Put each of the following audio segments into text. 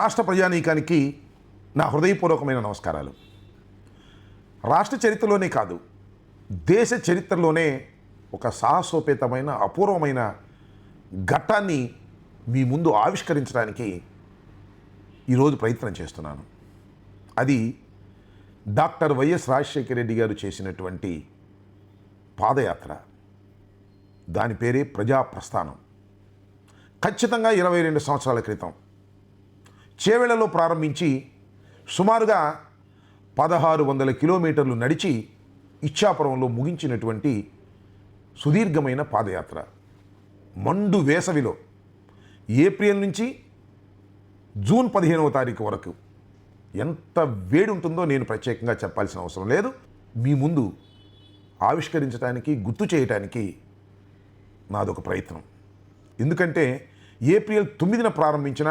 రాష్ట్ర ప్రజానీకానికి నా హృదయపూర్వకమైన నమస్కారాలు. రాష్ట్ర చరిత్రలోనే కాదు, దేశ చరిత్రలోనే ఒక సాహసోపేతమైన అపూర్వమైన ఘట్టాన్ని మీ ముందు ఆవిష్కరించడానికి ఈరోజు ప్రయత్నం చేస్తున్నాను. అది డాక్టర్ వైఎస్ రాజశేఖర రెడ్డి గారు చేసినటువంటి పాదయాత్ర. దాని పేరే ప్రజా ప్రస్థానం. ఖచ్చితంగా 22 సంవత్సరాల క్రితం చేవెళ్లలో ప్రారంభించి సుమారుగా 1600 కిలోమీటర్లు నడిచి ఇచ్చాపురంలో ముగించినటువంటి సుదీర్ఘమైన పాదయాత్ర. మండు వేసవిలో ఏప్రిల్ నుంచి జూన్ 15వ తారీఖు వరకు ఎంత వేడి ఉంటుందో నేను ప్రత్యేకంగా చెప్పాల్సిన అవసరం లేదు. మీ ముందు ఆవిష్కరించడానికి, గుర్తు చేయటానికి నాదొక ప్రయత్నం. ఎందుకంటే ఏప్రిల్ 9న ప్రారంభించిన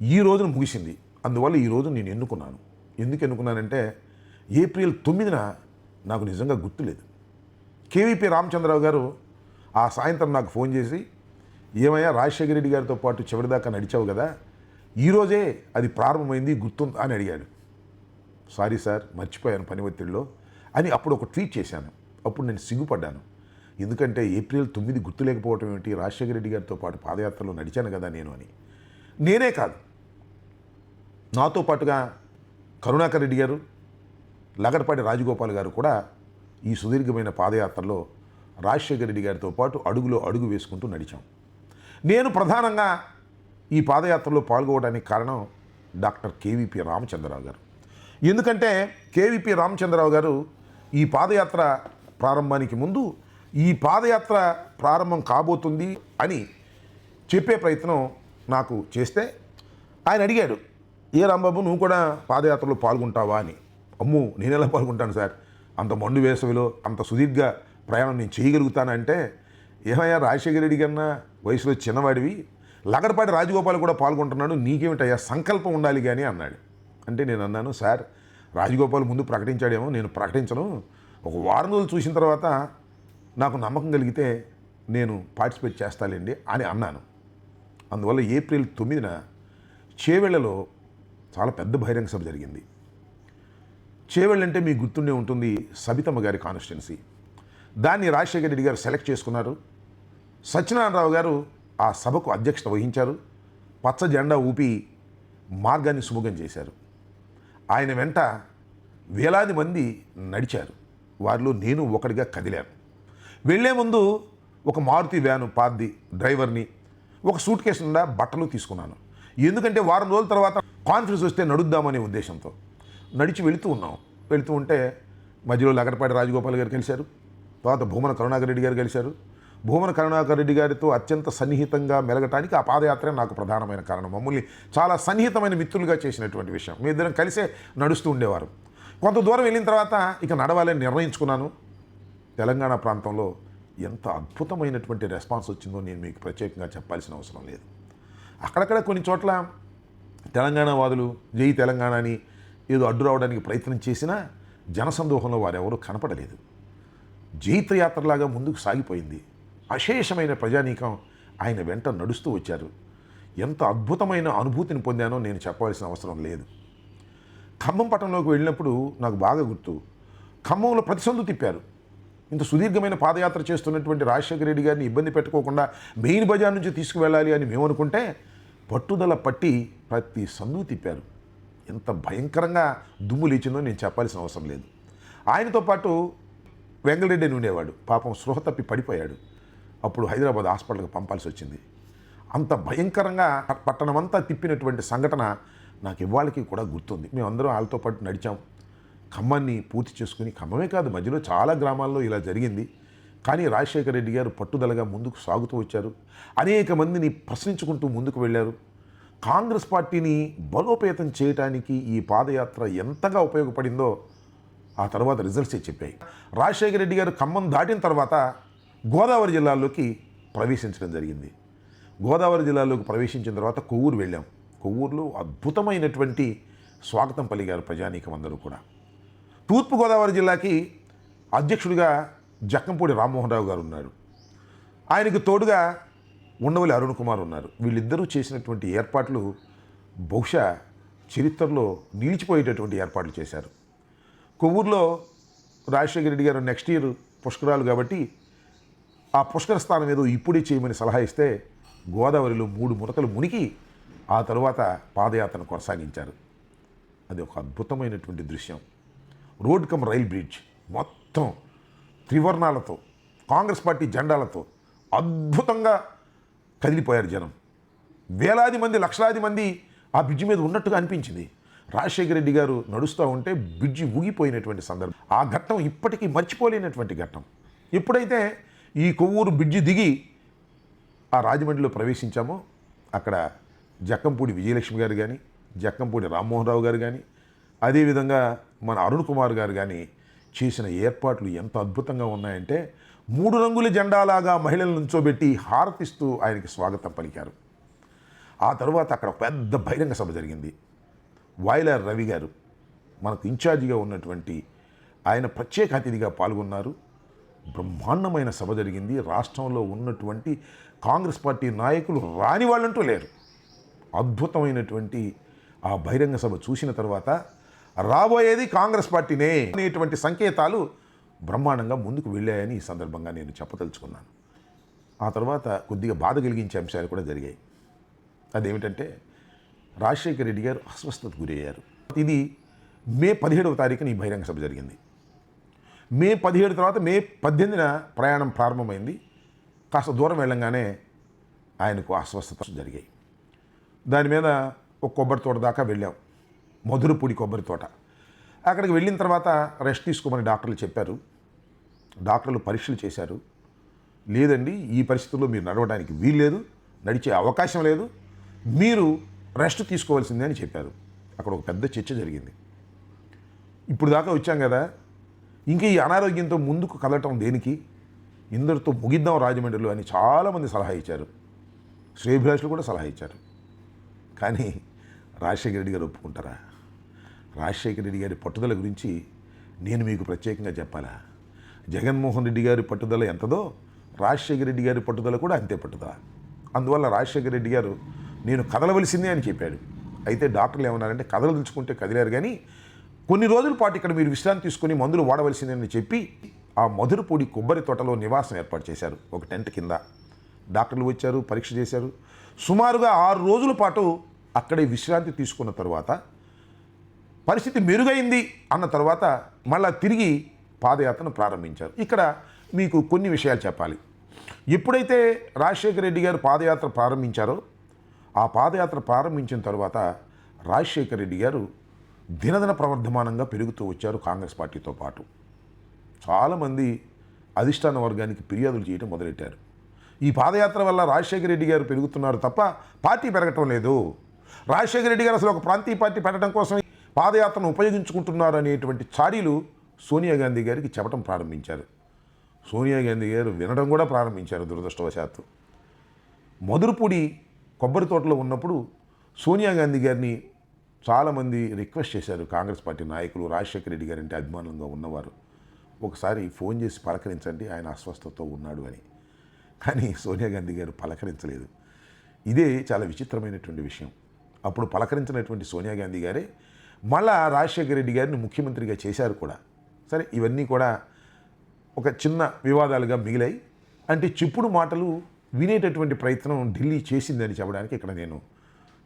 ఈ రోజున ముగిసింది. అందువల్ల ఈ రోజు నేను ఎన్నుకున్నాను. ఎందుకు ఎన్నుకున్నానంటే ఏప్రిల్ 9న నాకు నిజంగా గుర్తులేదు. కేవీపీ రామచంద్రరావు గారు ఆ సాయంత్రం నాకు ఫోన్ చేసి, ఏమయ్యా రాజశేఖర రెడ్డి గారితో పాటు చివరిదాకా నడిచావు కదా, ఈరోజే అది ప్రారంభమైంది గుర్తుందా అని అడిగాడు. సారీ సార్, మర్చిపోయాను పని ఒత్తిడిలో అని అప్పుడు ఒక ట్వీట్ చేశాను. అప్పుడు నేను సిగ్గుపడ్డాను. ఎందుకంటే ఏప్రిల్ 9 గుర్తు లేకపోవటం ఏమిటి, రాజశేఖర రెడ్డి గారితో పాటు పాదయాత్రలో నడిచాను కదా నేను అని. నేనే కాదు, నాతో పాటుగా కరుణాకర్ రెడ్డి గారు, లగడపాటి రాజగోపాల్ గారు కూడా ఈ సుదీర్ఘమైన పాదయాత్రలో రాజశేఖర రెడ్డి గారితో పాటు అడుగులో అడుగు వేసుకుంటూ నడిచాం. నేను ప్రధానంగా ఈ పాదయాత్రలో పాల్గొనడానికి కారణం డాక్టర్ కేవీపీ రామచంద్రరావు గారు. ఎందుకంటే కేవీపీ రామచంద్రరావు గారు ఈ పాదయాత్ర ప్రారంభానికి ముందు ఈ పాదయాత్ర ప్రారంభం కాబోతుంది అని చెప్పే ప్రయత్నం నాకు చేస్తే ఆయన అడిగాడు, ఏ రాంబాబు నువ్వు కూడా పాదయాత్రలో పాల్గొంటావా అని. అమ్మో, నేను ఎలా పాల్గొంటాను సార్, అంత మండు వేసవిలో అంత సుదీర్ఘ ప్రయాణం నేను చేయగలుగుతానంటే, ఏమయ్యా రాజశేఖర రెడ్డి కన్నా వయసులో చిన్నవాడివి, లగడపాటి రాజగోపాల్ కూడా పాల్గొంటున్నాడు, నీకేమిటయ్యా సంకల్పం ఉండాలి కానీ అన్నాడు. అంటే నేను అన్నాను, సార్ రాజగోపాల్ ముందు ప్రకటించాడేమో, నేను ప్రకటించను, ఒక వారం రోజులు చూసిన తర్వాత నాకు నమ్మకం కలిగితే నేను పార్టిసిపేట్ చేస్తానండి అని అన్నాను. అందువల్ల ఏప్రిల్ 9న చేవెళ్లలో చాలా పెద్ద బహిరంగ సభ జరిగింది. చేవెళ్ళ అంటే మీకు గుర్తుండే ఉంటుంది, సబితమ్మ గారి కాన్స్టిట్యున్సీ. దాన్ని రాజశేఖర రెడ్డి గారు సెలెక్ట్ చేసుకున్నారు. సత్యనారాయణరావు గారు ఆ సభకు అధ్యక్షత వహించారు. పచ్చ జెండా ఊపి మార్గాన్ని సుముఖం చేశారు. ఆయన వెంట వేలాది మంది నడిచారు. వారిలో నేను ఒకటిగా కదిలాను. వెళ్లే ముందు ఒక మారుతి వ్యాను పార్ది డ్రైవర్ని, ఒక సూట్ కేసు నిండా బట్టలు తీసుకున్నాను. ఎందుకంటే వారం రోజుల తర్వాత కాన్ఫరెన్స్ వస్తే నడుద్దామనే ఉద్దేశంతో నడిచి వెళుతూ ఉంటే మధ్యలో లగడపాటి రాజగోపాల్ గారు కలిశారు. తర్వాత భూమన కరుణాకర్ రెడ్డి గారు కలిశారు. భూమన కరుణాకర్ రెడ్డి గారితో అత్యంత సన్నిహితంగా మెలగటానికి ఆ పాదయాత్ర నాకు ప్రధానమైన కారణం. మమ్మల్ని చాలా సన్నిహితమైన మిత్రులుగా చేసినటువంటి విషయం. మీ ఇద్దరం కలిసే నడుస్తూ ఉండేవారు. కొంత దూరం వెళ్ళిన తర్వాత ఇక నడవాలని నిర్ణయించుకున్నాను. తెలంగాణ ప్రాంతంలో ఎంత అద్భుతమైనటువంటి రెస్పాన్స్ వచ్చిందో నేను మీకు ప్రత్యేకంగా చెప్పాల్సిన అవసరం లేదు. అక్కడక్కడ కొన్ని చోట్ల తెలంగాణ వాదులు జై తెలంగాణ అని ఏదో అడ్డు రావడానికి ప్రయత్నం చేసినా జనసందోహంలో వారెవరూ కనపడలేదు. జైత్రయాత్రలాగా ముందుకు సాగిపోయింది. అశేషమైన ప్రజానీకం ఆయన వెంట నడుస్తూ వచ్చారు. ఎంత అద్భుతమైన అనుభూతిని పొందానో నేను చెప్పవలసిన అవసరం లేదు. ఖమ్మం పట్టణంలోకి వెళ్ళినప్పుడు నాకు బాగా గుర్తు, ఖమ్మంలో ప్రతి సందు తిప్పారు. ఇంత సుదీర్ఘమైన పాదయాత్ర చేస్తున్నటువంటి రాజశేఖర రెడ్డి గారిని ఇబ్బంది పెట్టుకోకుండా మెయిన్ బజార్ నుంచి తీసుకువెళ్ళాలి అని మేము అనుకుంటే పట్టుదల పట్టి ప్రతి సందు తిప్పారు. ఎంత భయంకరంగా దుమ్ము లేచిందో నేను చెప్పాల్సిన అవసరం లేదు. ఆయనతో పాటు వెంగళరెడ్డి అని ఉండేవాడు. పాపం స్పృహ తప్పి పడిపోయాడు. అప్పుడు హైదరాబాద్ హాస్పిటల్కి పంపాల్సి వచ్చింది. అంత భయంకరంగా పట్టణమంతా తిప్పినటువంటి సంఘటన నాకు ఇవాళకి కూడా గుర్తుంది. మేమందరం వాళ్ళతో పాటు నడిచాం. ఖమ్మాన్ని పూర్తి చేసుకుని, ఖమ్మమే కాదు మధ్యలో చాలా గ్రామాల్లో ఇలా జరిగింది. కానీ రాజశేఖర రెడ్డి గారు పట్టుదలగా ముందుకు సాగుతూ వచ్చారు. అనేక మందిని ప్రశ్నించుకుంటూ ముందుకు వెళ్ళారు. కాంగ్రెస్ పార్టీని బలోపేతం చేయడానికి ఈ పాదయాత్ర ఎంతగా ఉపయోగపడిందో ఆ తర్వాత రిజల్ట్సే చెప్పాయి. రాజశేఖర రెడ్డి గారు ఖమ్మం దాటిన తర్వాత గోదావరి జిల్లాలోకి ప్రవేశించడం జరిగింది. గోదావరి జిల్లాలోకి ప్రవేశించిన తర్వాత కొవ్వూరు వెళ్ళాం. కొవ్వూరులో అద్భుతమైనటువంటి స్వాగతం పలిగారు ప్రజానీకం అందరూ కూడా. తూర్పుగోదావరి జిల్లాకి అధ్యక్షుడిగా జక్కంపూడి రామ్మోహన్ రావు గారు ఉన్నారు. ఆయనకు తోడుగా ఉండవల్లి అరుణ్ కుమార్ ఉన్నారు. వీళ్ళిద్దరూ చేసినటువంటి ఏర్పాట్లు బహుశా చరిత్రలో నిలిచిపోయేటటువంటి ఏర్పాట్లు చేశారు. కొవ్వూరులో రాజశేఖర రెడ్డి గారు నెక్స్ట్ ఇయర్ పుష్కరాలు కాబట్టి ఆ పుష్కర స్థానం ఏదో ఇప్పుడే చేయమని సలహా ఇస్తే గోదావరిలో 3 మునకలు మునిగి ఆ తరువాత పాదయాత్రను కొనసాగించారు. అది ఒక అద్భుతమైనటువంటి దృశ్యం. రోడ్ కమ్ రైల్ బ్రిడ్జ్ మొత్తం త్రివర్ణాలతో కాంగ్రెస్ పార్టీ జెండాలతో అద్భుతంగా కదిలిపోయారు జనం. వేలాది మంది లక్షలాది మంది ఆ బ్రిడ్జి మీద ఉన్నట్టుగా అనిపించింది. రాజశేఖర రెడ్డి గారు నడుస్తూ ఉంటే బ్రిడ్జి ఊగిపోయినటువంటి సందర్భం. ఆ ఘట్టం ఇప్పటికీ మర్చిపోలేనటువంటి ఘట్టం. ఎప్పుడైతే ఈ కొవ్వూరు బ్రిడ్జి దిగి ఆ రాజమండ్రిలో ప్రవేశించామో అక్కడ జక్కంపూడి విజయలక్ష్మి గారు కానీ, జక్కంపూడి రామ్మోహన్ రావు గారు కానీ, అదేవిధంగా మన అరుణ్ కుమార్ గారు కానీ చేసిన ఏర్పాట్లు ఎంత అద్భుతంగా ఉన్నాయంటే 3 రంగుల జెండాలాగా మహిళలను నుంచోబెట్టి హారతిస్తూ ఆయనకి స్వాగతం పలికారు. ఆ తర్వాత అక్కడ పెద్ద బహిరంగ సభ జరిగింది. వాయిలార్ రవి గారు మనకు ఇన్ఛార్జిగా ఉన్నటువంటి ఆయన ప్రత్యేక అతిథిగా పాల్గొన్నారు. బ్రహ్మాండమైన సభ జరిగింది. రాష్ట్రంలో ఉన్నటువంటి కాంగ్రెస్ పార్టీ నాయకులు రాని వాళ్ళంటూ లేరు. అద్భుతమైనటువంటి ఆ బహిరంగ సభ చూసిన తర్వాత రాబోయేది కాంగ్రెస్ పార్టీనే అనేటువంటి సంకేతాలు బ్రహ్మాండంగా ముందుకు వెళ్ళాయని ఈ సందర్భంగా నేను చెప్పదలుచుకున్నాను. ఆ తర్వాత కొద్దిగా బాధ కలిగించే అంశాలు కూడా జరిగాయి. అదేమిటంటే రాజశేఖర రెడ్డి గారు అస్వస్థతకు గురయ్యారు. ఇది మే 17వ తారీఖున ఈ బహిరంగ సభ జరిగింది. మే 17 తర్వాత మే 18న ప్రయాణం ప్రారంభమైంది. కాస్త దూరం వెళ్ళంగానే ఆయనకు అస్వస్థత జరిగాయి. దాని మీద ఒక కొబ్బరి తోట దాకా వెళ్ళాం, మధురపూడి కొబ్బరి తోట. అక్కడికి వెళ్ళిన తర్వాత రెస్ట్ తీసుకోమని డాక్టర్లు చెప్పారు. డాక్టర్లు పరీక్షలు చేశారు. లేదండి, ఈ పరిస్థితుల్లో మీరు నడవడానికి వీల్లేదు, నడిచే అవకాశం లేదు, మీరు రెస్ట్ తీసుకోవాల్సిందే అని చెప్పారు. అక్కడ ఒక పెద్ద చర్చ జరిగింది. ఇప్పుడు దాకా వచ్చాం కదా, ఇంకా ఈ అనారోగ్యంతో ముందుకు కదలటం దేనికి, ఇందరితో ముగిద్దాం రాజమండ్రిలో అని చాలామంది సలహా ఇచ్చారు. శ్రేయభిలాషులు కూడా సలహా ఇచ్చారు. కానీ రాజశేఖర రెడ్డి గారు ఒప్పుకుంటారా? రాజశేఖర రెడ్డి గారి పట్టుదల గురించి నేను మీకు ప్రత్యేకంగా చెప్పాలా? జగన్మోహన్ రెడ్డి గారి పట్టుదల ఎంతదో రాజశేఖర రెడ్డి గారి పట్టుదల కూడా అంతే పట్టుదల. అందువల్ల రాజశేఖర రెడ్డి గారు నేను కదలవలసిందే అని చెప్పాడు. అయితే డాక్టర్లు ఏమన్నారంటే కదలదలుచుకుంటే కదిలారు, కానీ కొన్ని రోజుల పాటు ఇక్కడ మీరు విశ్రాంతి తీసుకొని మందులు వాడవలసిందే అని చెప్పి ఆ మధురపూడి కొబ్బరి తోటలో నివాసం ఏర్పాటు చేశారు. ఒక టెంట్ కింద డాక్టర్లు వచ్చారు, పరీక్ష చేశారు. సుమారుగా 6 రోజుల పాటు అక్కడే విశ్రాంతి తీసుకున్న తర్వాత పరిస్థితి మెరుగైంది అన్న తర్వాత మళ్ళా తిరిగి పాదయాత్రను ప్రారంభించారు. ఇక్కడ మీకు కొన్ని విషయాలు చెప్పాలి. ఎప్పుడైతే రాజశేఖర రెడ్డి గారు పాదయాత్ర ప్రారంభించారో ఆ పాదయాత్ర ప్రారంభించిన తర్వాత రాజశేఖర రెడ్డి గారు దినదిన ప్రవర్ధమానంగా పెరుగుతూ వచ్చారు. కాంగ్రెస్ పార్టీతో పాటు చాలామంది అధిష్టాన వర్గానికి ఫిర్యాదులు చేయడం మొదలెట్టారు. ఈ పాదయాత్ర వల్ల రాజశేఖర రెడ్డి గారు పెరుగుతున్నారు తప్ప పార్టీ పెరగటం లేదు, రాజశేఖర రెడ్డి గారు అసలు ఒక ప్రాంతీయ పార్టీ పెట్టడం కోసం పాదయాత్రను ఉపయోగించుకుంటున్నారు అనేటువంటి చాడీలు సోనియా గాంధీ గారికి చెప్పడం ప్రారంభించారు. సోనియా గాంధీ గారు వినడం కూడా ప్రారంభించారు. దురదృష్టవశాత్తు మధురపూడి కొబ్బరి తోటలో ఉన్నప్పుడు సోనియా గాంధీ గారిని చాలామంది రిక్వెస్ట్ చేశారు. కాంగ్రెస్ పార్టీ నాయకులు రాజశేఖర రెడ్డి గారు అంటే అభిమానంగా ఉన్నవారు, ఒకసారి ఫోన్ చేసి పలకరించండి, ఆయన అస్వస్థతతో ఉన్నాడు అని. కానీ సోనియా గాంధీ గారు పలకరించలేదు. ఇదే చాలా విచిత్రమైనటువంటి విషయం. అప్పుడు పలకరించినటువంటి సోనియా గాంధీ గారే మళ్ళా రాజశేఖర రెడ్డి గారిని ముఖ్యమంత్రిగా చేశారు కూడా. సరే, ఇవన్నీ కూడా ఒక చిన్న వివాదాలుగా మిగిలాయి. అంటే చెప్పుడు మాటలు వినేటటువంటి ప్రయత్నం ఢిల్లీ చేసిందని చెప్పడానికి ఇక్కడ నేను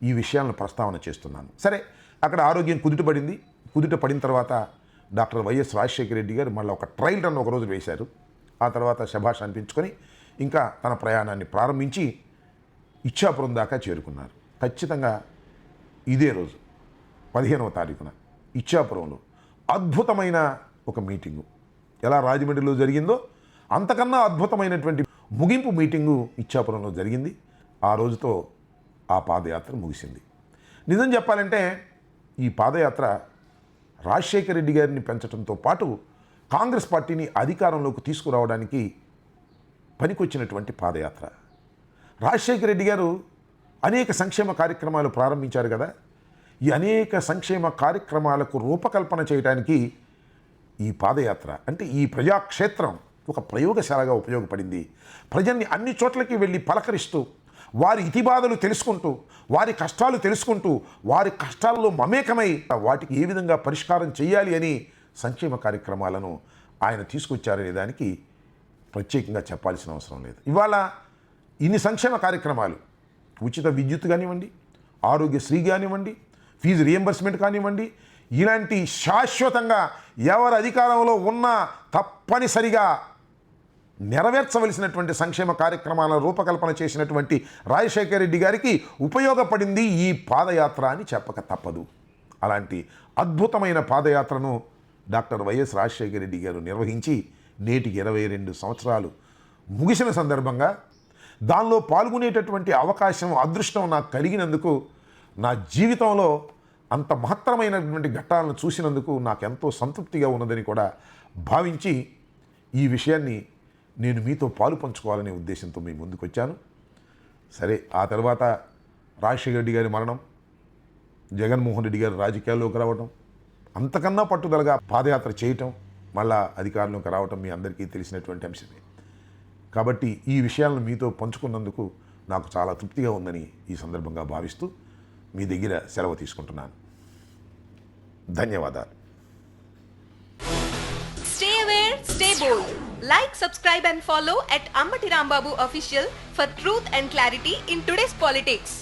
ఈ విషయాలను ప్రస్తావన చేస్తున్నాను. సరే, అక్కడ ఆరోగ్యం కుదుట పడిన తర్వాత డాక్టర్ వైఎస్ రాజశేఖర రెడ్డి గారు మళ్ళీ ఒక ట్రయల్ రన్ ఒకరోజు వేశారు. ఆ తర్వాత శభాష్ అనిపించుకొని ఇంకా తన ప్రయాణాన్ని ప్రారంభించి ఇచ్చాపురం దాకా చేరుకున్నారు. ఖచ్చితంగా ఇదే రోజు 15వ తారీఖున ఇచ్చాపురంలో అద్భుతమైన ఒక మీటింగు ఎలా రాజమండ్రిలో జరిగిందో అంతకన్నా అద్భుతమైనటువంటి ముగింపు మీటింగు ఇచ్చాపురంలో జరిగింది. ఆ రోజుతో ఆ పాదయాత్ర ముగిసింది. నిజం చెప్పాలంటే ఈ పాదయాత్ర రాజశేఖర రెడ్డి గారిని పెంచడంతో పాటు కాంగ్రెస్ పార్టీని అధికారంలోకి తీసుకురావడానికి పనికొచ్చినటువంటి పాదయాత్ర. రాజశేఖర రెడ్డి గారు అనేక సంక్షేమ కార్యక్రమాలు ప్రారంభించారు కదా. ఈ అనేక సంక్షేమ కార్యక్రమాలకు రూపకల్పన చేయడానికి ఈ పాదయాత్ర అంటే ఈ ప్రజాక్షేత్రం ఒక ప్రయోగశాలగా ఉపయోగపడింది. ప్రజల్ని అన్ని చోట్లకి వెళ్ళి పలకరిస్తూ వారి ఇతిబాధలు తెలుసుకుంటూ, వారి కష్టాలు తెలుసుకుంటూ, వారి కష్టాల్లో మమేకమై వాటికి ఏ విధంగా పరిష్కారం చేయాలి అని సంక్షేమ కార్యక్రమాలను ఆయన తీసుకొచ్చారనే దానికి ప్రత్యేకంగా చెప్పాల్సిన అవసరం లేదు. ఇవాళ ఇన్ని సంక్షేమ కార్యక్రమాలు, ఉచిత విద్యుత్ కానివ్వండి, ఆరోగ్యశ్రీ కానివ్వండి, ఫీజు రియంబర్స్మెంట్ కానివ్వండి, ఇలాంటి శాశ్వతంగా ఎవరు అధికారంలో ఉన్నా తప్పనిసరిగా నెరవేర్చవలసినటువంటి సంక్షేమ కార్యక్రమాల రూపకల్పన చేసినటువంటి రాజశేఖర రెడ్డి గారికి ఉపయోగపడింది ఈ పాదయాత్ర అని చెప్పక తప్పదు. అలాంటి అద్భుతమైన పాదయాత్రను డాక్టర్ వైఎస్ రాజశేఖర రెడ్డి గారు నిర్వహించి నేటికి 22 సంవత్సరాలు ముగిసిన సందర్భంగా దానిలో పాల్గొనేటటువంటి అవకాశం, అదృష్టం నాకు కలిగినందుకు, నా జీవితంలో అంత మహత్తరమైనటువంటి ఘట్టాలను చూసినందుకు నాకు ఎంతో సంతృప్తిగా ఉన్నదని కూడా భావించి ఈ విషయాన్ని నేను మీతో పాలు పంచుకోవాలనే ఉద్దేశంతో మీ ముందుకు వచ్చాను. సరే, ఆ తర్వాత రాజశేఖర రెడ్డి గారి మరణం, జగన్మోహన్ రెడ్డి గారు రాజకీయాల్లోకి రావడం, అంతకన్నా పట్టుదలగా పాదయాత్ర చేయటం, మళ్ళా అధికారంలోకి రావటం మీ అందరికీ తెలిసినటువంటి అంశమే. కాబట్టి ఈ విషయాలను మీతో పంచుకున్నందుకు నాకు చాలా తృప్తిగా ఉందని ఈ సందర్భంగా భావిస్తూ మీ దగ్గర సెలవు తీసుకుంటున్నాను. ధన్యవాదాలు. Stay aware, stay bold. Like, subscribe and follow at Ammati Rambabu Official for truth and clarity in today's politics.